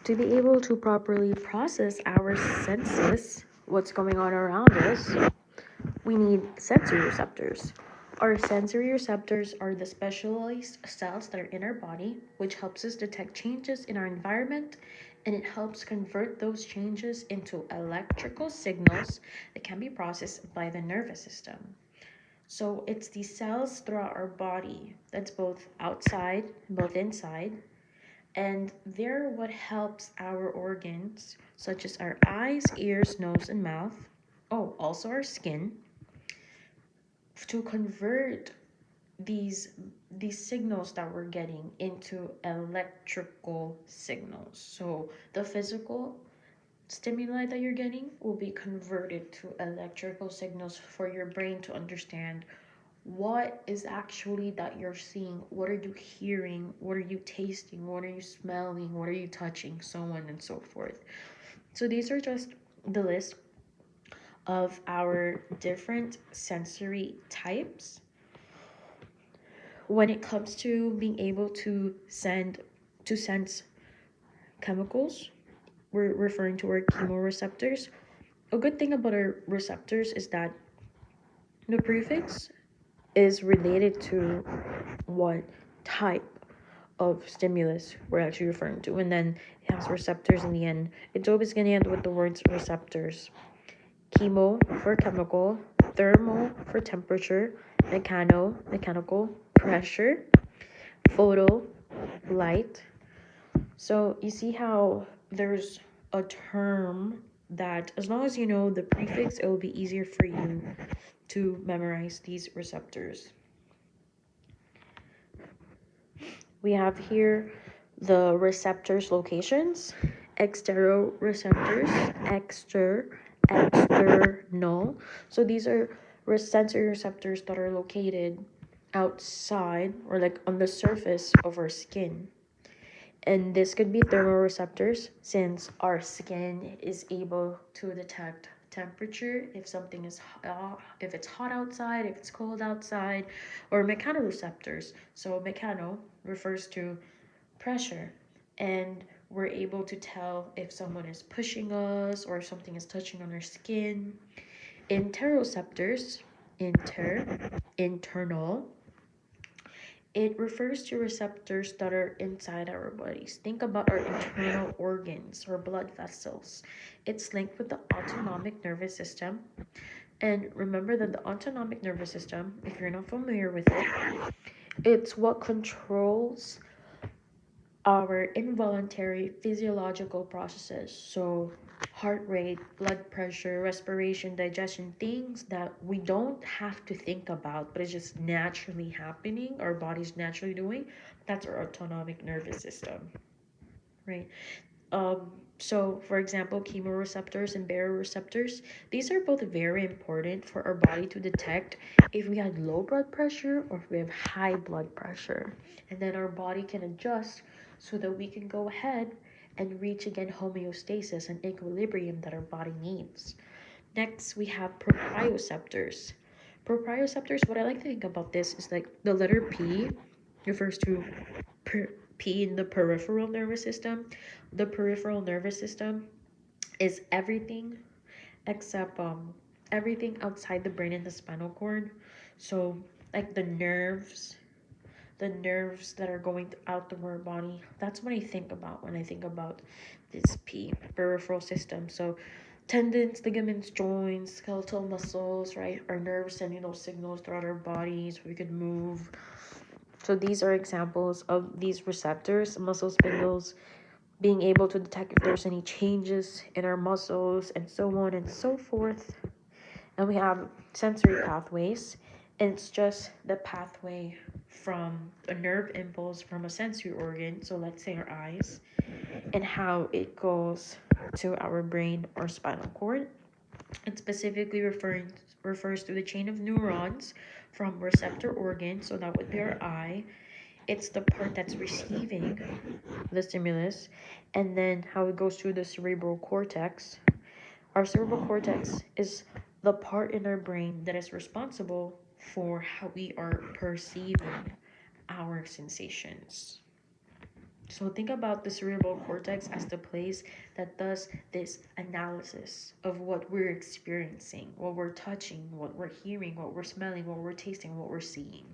To be able to properly process our senses, what's going on around us, we need sensory receptors. Our sensory receptors are the specialized cells that are in our body, which helps us detect changes in our environment, and it helps convert those changes into electrical signals that can be processed by the nervous system. So it's these cells throughout our body that's both outside, both inside, and they're what helps our organs, such as our eyes, ears, nose, and mouth, oh, also our skin, to convert these these signals that we're getting into electrical signals. So the physical stimuli that you're getting will be converted to electrical signals for your brain to understand what is actually that you're seeing, what are you hearing, what are you tasting, what are you smelling, what are you touching, so on and so forth. So these are just the list of our different sensory types. When it comes to being able to sense chemicals, we're referring to our chemoreceptors. A good thing about our receptors is that the prefix is related to what type of stimulus we're actually referring to, and then it has receptors in the end. It's always going to end with the words receptors. Chemo for chemical, thermal for temperature, mechanical, pressure, photo, light. So you see how there's a term that, as long as you know the prefix, it will be easier for you to memorize these receptors. We have here the receptors locations: exteroreceptors, external. So these are sensory receptors that are located outside or like on the surface of our skin. And this could be thermoreceptors, since our skin is able to detect temperature, if something is if it's hot outside, if it's cold outside. Or mechanoreceptors. So mechano refers to pressure, and we're able to tell if someone is pushing us or if something is touching on our skin. Interoceptors, internal. It refers to receptors that are inside our bodies. Think about our internal organs or blood vessels. It's linked with the autonomic nervous system. And remember that the autonomic nervous system, if you're not familiar with it, it's what controls our involuntary physiological processes. So heart rate, blood pressure, respiration, digestion, things that we don't have to think about, but it's just naturally happening, our body's naturally doing. That's our autonomic nervous system, right? So for example, chemoreceptors and baroreceptors, these are both very important for our body to detect if we had low blood pressure or if we have high blood pressure. And then our body can adjust so that we can go ahead and reach again homeostasis and equilibrium that our body needs. Next, we have proprioceptors. Proprioceptors, what I like to think about this is like the letter P refers to P in the peripheral nervous system. The peripheral nervous system is everything except everything outside the brain and the spinal cord. So like the nerves that are going out through our body. That's what I think about when I think about this P, peripheral system. So tendons, ligaments, joints, skeletal muscles, right? Our nerves sending those signals throughout our bodies. We could move. So these are examples of these receptors, muscle spindles, being able to detect if there's any changes in our muscles and so on and so forth. And we have sensory pathways, and it's just the pathway from a nerve impulse from a sensory organ, so let's say our eyes, and how it goes to our brain or spinal cord. It specifically refers to the chain of neurons from receptor organ, so that would be our eye. It's the part that's receiving the stimulus, and then how it goes through the cerebral cortex. Our cerebral cortex is the part in our brain that is responsible for how we are perceiving our sensations. So think about the cerebral cortex as the place that does this analysis of what we're experiencing, what we're touching, what we're hearing, what we're smelling, what we're tasting, what we're seeing.